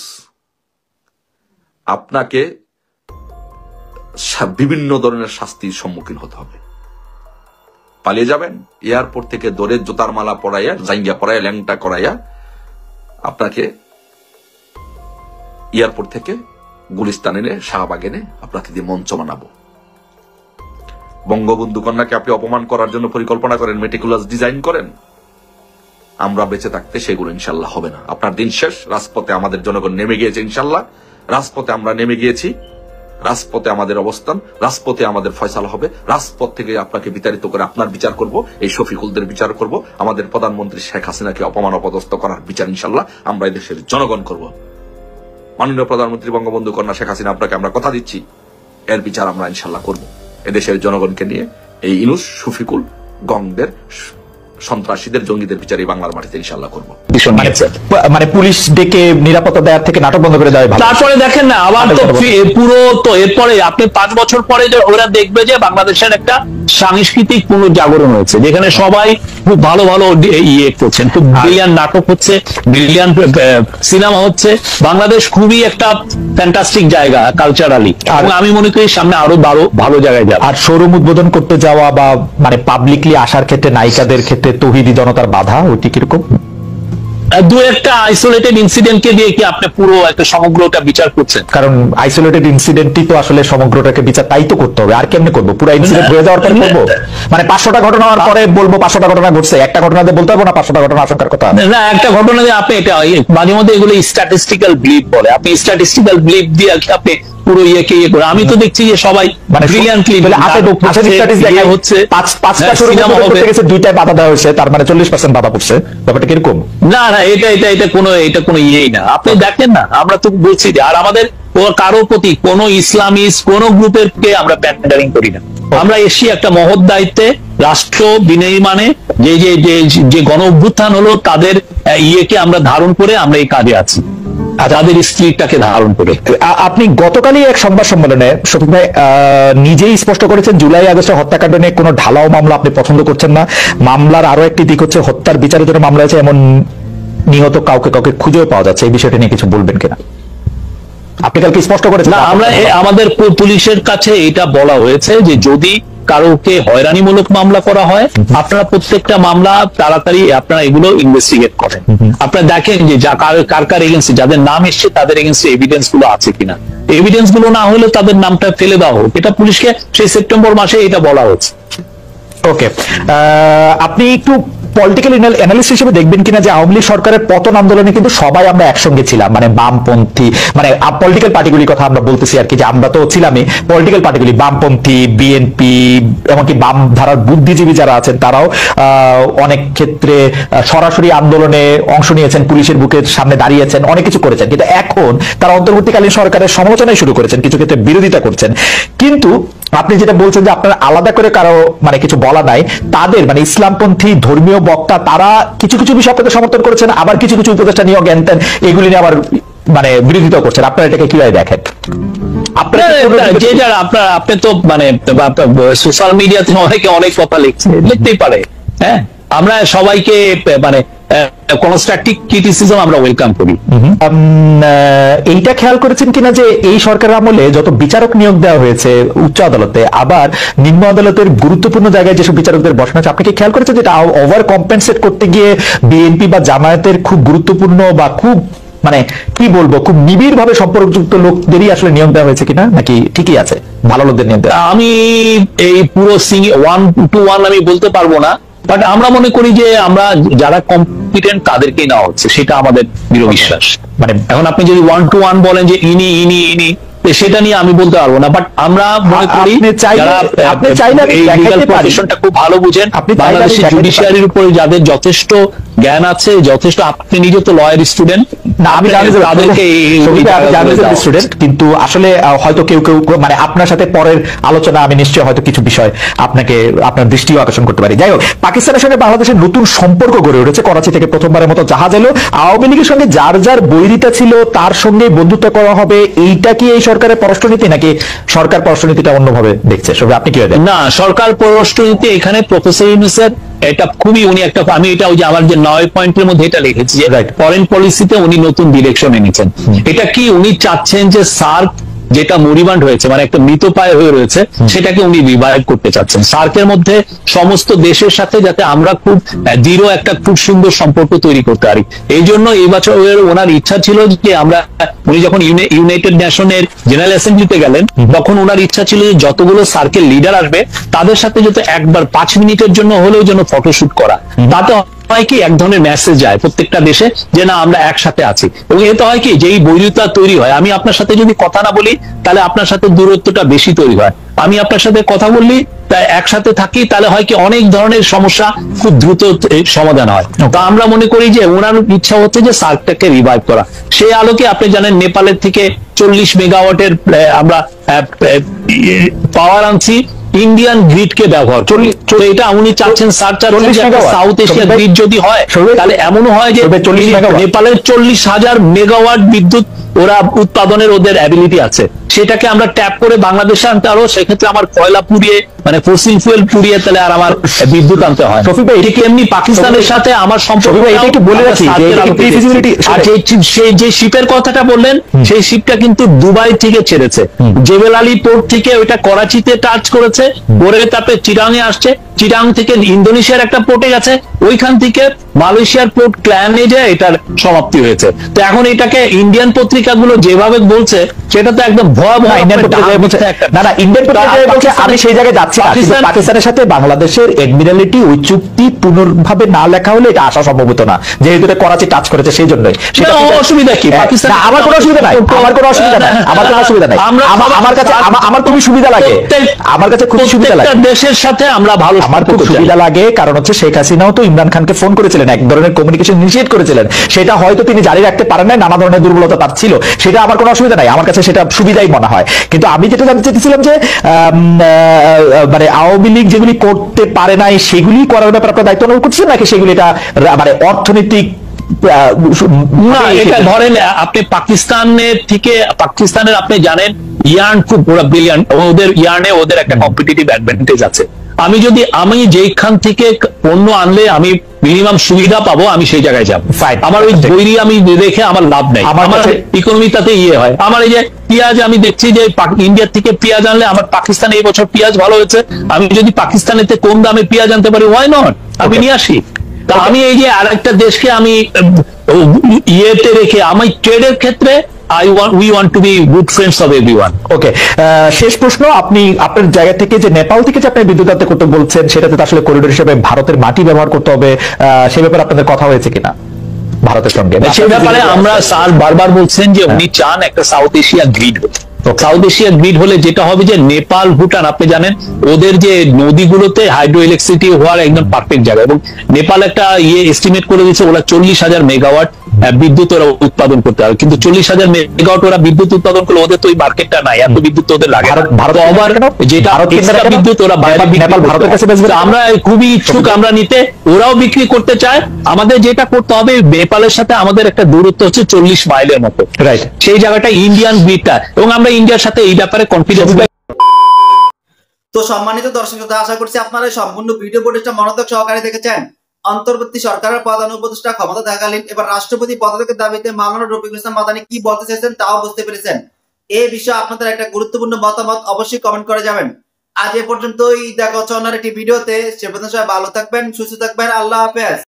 আপনাকে বিভিন্ন ধরনের শাস্তির সম্মুখীন হতে হবে। পালিয়ে যাবেন, এয়ারপোর্ট থেকে দৌড়ে জুতার মালা পরাইয়া, জাঙ্গিয়া পরাইয়া, ল্যাংটা করাইয়া আপনাকে এয়ারপোর্ট থেকে গুলিস্তান এনে, শাহবাগ এনে আপনাকে দিয়ে মঞ্চ বানাবো। বঙ্গবন্ধু কন্যাকে আপনি অপমান করার জন্য পরিকল্পনা করেন, মেটিকুলাস ডিজাইন করেন, আমরা বেঁচে থাকতে সেগুলো ইনশাল্লাহ হবে না। আপনার দিন শেষ। রাজপথে আমাদের জনগণ নেমে গিয়েছে, ইনশাল্লাহ রাজপথে আমরা নেমে গিয়েছি, রাজপথে আমাদের অবস্থান, রাজপথে আমাদের ফয়সালা হবে, রাজপথ থেকে আপনাকে বিতাড়িত করে আপনার বিচার করব, এই শফিকুলদের বিচার করব, আমাদের প্রধানমন্ত্রী শেখ হাসিনাকে অপমান অপদস্থ করার বিচার ইনশাল্লাহ আমরা এই দেশের জনগণ করব। মাননীয় প্রধানমন্ত্রী বঙ্গবন্ধু কন্যা শেখ হাসিনা, আপনাকে আমরা কথা দিচ্ছি, এর বিচার আমরা ইনশাল্লাহ করব। এদেশের জনগণকে নিয়ে এই ইনুস, শফিকুল, গংদের, সন্ত্রাসীদের, জঙ্গিদের বিচার এই বাংলার মাটিতে ইনশাল্লাহ করবো। মানে পুলিশ ডেকে নিরাপত্তা দেওয়ার থেকে নাটক বন্ধ করে দেওয়া। তারপরে দেখেন না, আবার তো পুরো তো এরপরে আপনি 5 বছর পরে ওরা দেখবে যে বাংলাদেশের একটা সাংস্কৃতিক পুনর্জাগরণ হয়েছে, যেখানে সবাই খুব ভালো ভালো ইয়ে করছেন, খুব ব্রিলিয়ান্ট নাটক হচ্ছে, ব্রিলিয়ান্ট সিনেমা হচ্ছে। বাংলাদেশ খুবই একটা ফ্যান্টাস্টিক জায়গা কালচারালি, এবং আমি মনে করি সামনে আরো ভালো জায়গায় যাবে। আর শোরুম উদ্বোধন করতে যাওয়া বা মানে পাবলিকলি আসার ক্ষেত্রে নায়িকাদের ক্ষেত্রে তৌহিদি জনতার বাধা, ওইটি কিরকম? দু একটা আইসোলেটেড ইনসিডেন্টকে দিয়ে কি আপনি পুরো একটা সমগ্রটা বিচার করছেন? কারণ আইসোলেটেড ইনসিডেন্টই তো আসলে সমগ্রটাকে বিচার, তাই তো করতে হবে। আর কেমনে করবো? পুরো ইনসিডেন্ট হয়ে যাওয়ার পরে করবো? মানে 500টা ঘটনা হওয়ার পরে বলবো 500টা ঘটনা ঘটছে, একটা ঘটনা দিয়ে বলতে পারবো না 500টা ঘটনা আশঙ্কার কথা? না, একটা ঘটনা দিয়ে আপনি এটা মাঝে মধ্যে এগুলো স্ট্যাটিস্টিক্যাল বিলিভ বলে, আপনি স্ট্যাটিস্টিক্যাল বিলিভ দিয়ে আপনি পুরো ইয়েকে ইয়ে করে। আমি তো দেখছি যে সবাই ব্রিলিয়ান্টলি হচ্ছে, 5টা শুরু করতে গেছে, 2টায় বাধা দেওয়া হয়েছে, তার মানে 40% বাধা পড়ছে। ব্যাপারটা কিরকম? না না, এটা কোনো ইয়েই না। আপনি দেখেন না, আমরা তো বলছি যে, আর আমাদের কারো প্রতি কোন ইসলামিস্ট কোন গ্রুপের কে আমরা প্যান্ডারিং করি না। আমরা এসছি একটা মহৎ দায়িত্বে, রাষ্ট্র বিনির্মাণে, যে গণ অভ্যুত্থান হলো তাদের ইয়েকে আমরা ধারণ করে আমরা এই কাজে আছি। তাদের স্ত্রীটাকে ধারণ করে। আপনি গতকালই এক সংবাদ সম্মেলনে শফিক ভাই নিজেই স্পষ্ট করেছেন জুলাই আগস্টের হত্যাকাণ্ড নিয়ে কোনো ঢালাও মামলা আপনি পছন্দ করছেন না। মামলার আরো একটি দিক হচ্ছে হত্যার বিচারের জন্য মামলা আছে, এমন নিহত কাউকে খুঁজেও পাওয়া যাচ্ছে। এই বিষয়টা নিয়ে কিছু বলবেন কিনা? আপনি কালকে স্পষ্ট করেছেন। না, আমরা আমাদের পুলিশের কাছে এটা বলা হয়েছে যে যদি কারোকে হয়রানিমূলক মামলা করা হয়, আপনারা প্রত্যেকটা মামলা তাড়াতাড়ি আপনারা এগুলো ইনভেস্টিগেট করেন। আপনারা দেখেন যে কার কার এগেন্সে যাদের নাম এসছে তাদের এগেন্সে এভিডেন্স গুলো আছে কিনা। এভিডেন্স গুলো না হলে তাদের নামটা ফেলে দেওয়া হোক, এটা পুলিশকে সেই সেপ্টেম্বর মাসে এটা বলা হচ্ছে। ওকে, আপনি একটু পলিটিক্যাল অ্যানালিস্ট হিসেবে দেখবেন কিনা যে আওয়ামী লীগ সরকারের পতন আন্দোলনে কিন্তু সবাই আমরা একসঙ্গে ছিলাম, মানে বামপন্থী, মানে পলিটিক্যাল পার্টিগুলির কথা আমরা বলতেছি আর কি, যে আমরা তো ছিলামই পলিটিক্যাল পার্টিগুলি, বামপন্থী, বিএনপি, এমনকি বাম ধারার বুদ্ধিজীবী যারা আছেন তারাও অনেক ক্ষেত্রে সরাসরি আন্দোলনে অংশ নিয়েছেন, পুলিশের বুকের সামনে দাঁড়িয়েছেন, অনেক কিছু করেছেন। কিন্তু এখন তারা অন্তর্বর্তীকালীন সরকারের সমালোচনাই শুরু করেছেন, কিছু ক্ষেত্রে বিরোধিতা করছেন। কিন্তু আপনি যেটা বলছেন যে আপনারা আলাদা করে কারো মানে কিছু বলা নাই, তাদের মানে ইসলামপন্থী ধর্মীয় বক্তা তারা কিছু কিছু বিষয় আপনাদের সমর্থন করেছেন, আবার কিছু কিছু উপদেষ্টা নিয়োগ জ্ঞান এগুলি নিয়ে আবার মানে বিরোধিতা করছেন। আপনারা এটাকে কিভাবে দেখেন? যে যারা আপনি তো মানে সোশ্যাল মিডিয়াতে অনেকে অনেক কথা লিখতেই পারে। হ্যাঁ, আমরা সবাইকে মানে কনস্ট্রাকটিভ ক্রিটিসিজম আমরা ওয়েলকাম করি। এইটা খেয়াল করেছেন কিনা যে এই সরকারের আমলে যত বিচারক নিয়োগ দেওয়া হয়েছে উচ্চ আদালতে, আবার নিম্ন আদালতের গুরুত্বপূর্ণ জায়গায় যেসব বিচারকদের বসানো আছে, আপনি কি খেয়াল করেছেন যেটা ওভার কম্পেনসেট করতে গিয়ে বিএনপি বা জামায়াতের খুব গুরুত্বপূর্ণ বা খুব মানে কি বলবো খুব নিবিড় ভাবে সম্পর্কযুক্ত লোকদেরই আসলে নিয়োগ দেওয়া হয়েছে কিনা, নাকি ঠিকই আছে ভালো লোকদের নিয়োগ দেওয়া? আমি এই পুরো 1-to-1 আমি বলতে পারবো না, বাট আমরা মনে করি যে আমরা যারা কম্পিটেন্ট তাদেরকেই নেওয়া হচ্ছে, সেটা আমাদের দৃঢ় বিশ্বাস। মানে এখন আপনি যদি 1-to-1 বলেন যে ইনি সেটা নিয়ে আমি বলতে পারবো না, বাট আমরা মনে করি যারা এই লিগ্যাল প্রফেশনটা খুব ভালো বুঝেন, বাংলাদেশের জুডিশিয়ারির উপরে যাদের যথেষ্ট জ্ঞান আছে, যথেষ্ট, আপনি নিজে তো লয়ার স্টুডেন্ট, না আমি তাদেরকে স্টুডেন্ট, কিন্তু আসলে হয়তো কেউ কেউ মানে আপনার সাথে পরের আলোচনা আমি নিশ্চয়ই হয়তো কিছু বিষয় আপনাকে আপনার দৃষ্টিও আকর্ষণ করতে পারি। যাই হোক, পাকিস্তানের সঙ্গে বাংলাদেশের নতুন সম্পর্ক গড়ে উঠেছে, করাচি থেকে প্রথমবারের মতো জাহাজ এলো, আওয়ামী লীগের সঙ্গে যার যার বৈরিতা ছিল তার সঙ্গে বন্ধুত্ব করা হবে, এইটা কি এই সরকারের পররাষ্ট্রনীতি, নাকি সরকার পররাষ্ট্রনীতিটা অন্যভাবে দেখছে? আপনি কি দেখেন? না, সরকার পররাষ্ট্রনীতি এখানে প্রফেসর ইউনূসের এটা খুবই, উনি একটা, আমি এটা ওই যে আমার যে 9 পয়েন্টের মধ্যে এটা লিখেছি যে ফরেন পলিসিতে উনি নতুন ডিরেকশন এনেছেন। এটা কি উনি চাচ্ছেন যে সার্ক যেটা মরিবান্ড হয়েছে, মানে একটা মৃতপ্রায় হয়ে রয়েছে, সেটাকে উনি রিভাইভ করতে চাচ্ছেন সার্কের মধ্যে সমস্ত দেশের সাথে, যাতে আমরা খুব দৃঢ় একটা খুব সুন্দর সম্পর্ক তৈরি করতে পারি। এই জন্য এই বছর ওনার ইচ্ছা ছিল যে আমরা, উনি যখন ইউনাইটেড নেশনের জেনারেল অ্যাসেম্বলিতে গেলেন তখন ওনার ইচ্ছা ছিল যে যতগুলো সার্কেল লিডার আসবে তাদের সাথে যাতে একবার 5 মিনিটের জন্য হলেও যেন ফটোশুট করা, তাতে হয় কি এক ধরনের মেসেজ যায় প্রত্যেকটা দেশে যে না আমরা একসাথে আছি। এবং এতে হয় কি যে এই বৈরিতা তৈরি হয়, আমি আপনার সাথে যদি কথা না বলি তাহলে আপনার সাথে দূরত্বটা বেশি তৈরি হয়, আমি আপনার সাথে কথা বললি তাই একসাথে থাকি তাহলে হয় কি অনেক ধরনের সমস্যা খুব দ্রুত সমাধান হয়। তো আমরা মনে করি যে ওনার ইচ্ছা হচ্ছে যে সার্কটাকে রিভাইভ করা। সেই আলোকে আপনি জানেন নেপালের থেকে 40 মেগাওয়াটের আমরা পাওয়ার আনছি, ইন্ডিয়ান গ্রিড কে ব্যবহার করি। এটা উনি চাচ্ছেন সাউথ এশিয়া গ্রিড যদি হয় তাহলে এমনও হয় যে নেপালের 40,000 মেগাওয়াট বিদ্যুৎ ওরা উৎপাদনের ওদের অ্যাবিলিটি আছে, সেটাকে আমরা ট্যাপ করে বাংলাদেশে আনতে পারবো। সেক্ষেত্রে আমার কয়লা পুড়িয়ে মানে ফসিল ফুয়েল পুড়িয়ে তাহলে আর আমার বিদ্যুৎ আনতে হয়। ঠিক এমনি পাকিস্তানের সাথে আমার সম্পর্ক। যে শিপের কথাটা বললেন সেই শিপটা কিন্তু দুবাই থেকে ছেড়েছে, জেবেল আলী পোর্ট থেকে ওইটা করাচিতে টাচ করেছে, পরে তারপরে চিরাঙে আসছে, চিরাং থেকে ইন্দোনেশিয়ার একটা পোর্টে গেছে, ওইখান থেকে মালয়েশিয়ার পোর্ট ক্ল্যানে যায় এটার সমাপ্তি হয়েছে। তো এখন এটাকে ইন্ডিয়ান পত্রিকাগুলো যেভাবে বলছে সেটা তো একদম ভয়াবহ। আমি সেই জায়গায় যাচ্ছি, পাকিস্তানের সাথে বাংলাদেশের এডমিরালিটি ওই চুক্তি পুনর্ভাবে না লেখা হলে এটা আসা সম্ভব হতো না, যেহেতু এটা করাচি টাচ করেছে সেই জন্যই। অসুবিধা কি? পাকিস্তান আমার কোনো অসুবিধা নাই, আমার কোনো অসুবিধা নাই, আমার কোনো অসুবিধা নাই, আমার কাছে আমার খুবই সুবিধা লাগে, আমার কাছে খুব সুবিধা লাগে দেশের সাথে আমরা ভালো, আমার খুব সুবিধা লাগে। কারণ হচ্ছে শেখ হাসিনাও তো ইমরান খানকে ফোন করেছিলেন, এক ধরনের কমিউনিকেশন নিষেধ করেছিলেন, সেটা হয়তো তিনি জারি রাখতে পারেন নাই, নানা ধরনের দুর্বলতা তার ছিল, সেটা আমার কোনো অসুবিধা নাই, আমার কাছে সেটা সুবিধাই মনে হয়। কিন্তু আমি যেটা জানতে চেয়েছিলাম যে মানে আওয়ামী লীগ যেগুলি করতে পারে নাই সেগুলি করার ব্যাপারে আপনার দায়িত্ব অনুভব করছেন, নাকি সেগুলি এটা মানে অর্থনৈতিক না, এটা ধরেন আপনি পাকিস্তানের আপনি জানেন ইয়ার্ন খুব ব্রিলিয়ান্ট, ওদের ইয়ার্নে ওদের একটা কম্পিটিটিভ অ্যাডভান্টেজ আছে। আমি যেখান থেকে পণ্য আনলে আমি মিনিমাম সুবিধা পাবো, আমি সেই জায়গায় যাবো। আমার ওই বৈরি আমি রেখে আমার লাভ নেই, আমার ইকোনমি তাতে হয়। আমার এই যে পেঁয়াজ, আমি দেখছি যে ইন্ডিয়ার থেকে পেঁয়াজ আনলে আমার পাকিস্তানে এই বছর পেঁয়াজ ভালো হয়েছে, আমি যদি পাকিস্তানেতে কম দামে পেঁয়াজ আনতে পারি, ওয়াই নট, আমি নিয়ে আসি। তা আমি এই যে আরেকটা দেশকে আমি ইয়েতে রেখে আমি ট্রেডের ক্ষেত্রে we want to be good friends of everyone. ওকে, শেষ প্রশ্ন, আপনি আপনার জায়গা থেকে যে নেপাল থেকে যে আপনি বিদ্যুৎ আনতে করতে বলছেন, সেটাতে তো আসলে করিডোর হিসেবে ভারতের মাটি ব্যবহার করতে হবে, সে ব্যাপারে আপনাদের কথা হয়েছে কিনা ভারতের সঙ্গে? সেই ব্যাপারে আমরা স্যার বারবার বলছেন যে উনি চান একটা south Asia grid. South Asia grid হলে যেটা হবে যে নেপাল, ভুটান, আপনি জানেন ওদের যে নদীগুলোতে হাইড্রো ইলেকট্রিসিটি হওয়ার একদম পারফেক্ট জায়গা, এবং নেপাল একটা এস্টিমেট করে দিয়েছে ওরা 40,000 মেগাওয়াট বিদ্যুৎ ওরা উৎপাদন করতে হবে, কিন্তু 40,000 মেগাওয়াট ওরা বিদ্যুৎ উৎপাদন করলে ওদের তো ওই মার্কেটটা নাই, এত বিদ্যুৎ ওদের লাগে। ভারত আবার যেটা বিদ্যুৎ ওরা বাইরে ভারতের কাছে বেচবে, আমরা খুবই ইচ্ছুক আমরা নিতে, ওরাও বিক্রি করতে চায়। আমাদের যেটা করতে হবে, নেপালের সাথে আমাদের একটা দূরত্ব হচ্ছে 40 মাইলের মতো, রাইট, সেই জায়গাটা ইন্ডিয়ান গ্রিডটা, এবং আমরা ইন্ডিয়ার সাথে এই ব্যাপারে কনফিডেন্স। তো সম্মানিত দর্শক, আশা করছি আপনারা সম্পূর্ণ ভিডিও ফুটেজটা মনোযোগ সহকারে দেখেছেন। অন্তর্বর্তী সরকারের প্রধান উপদেষ্টা ক্ষমতা থাকাকালীন এবার রাষ্ট্রপতি পদত্যাগের দাবিতে মাওলানা রফিকুল ইসলাম মাদানী কি বলতে চাইছেন তাও বুঝতে পেরেছেন। এই বিষয়ে আপনাদের একটা গুরুত্বপূর্ণ মতামত অবশ্যই কমেন্ট করে যাবেন। আজ এ পর্যন্তই, দেখা হচ্ছে অন্য একটি ভিডিওতে। সে পর্যন্ত সবাই ভালো থাকবেন, সুস্থ থাকবেন, আল্লাহ হাফেজ।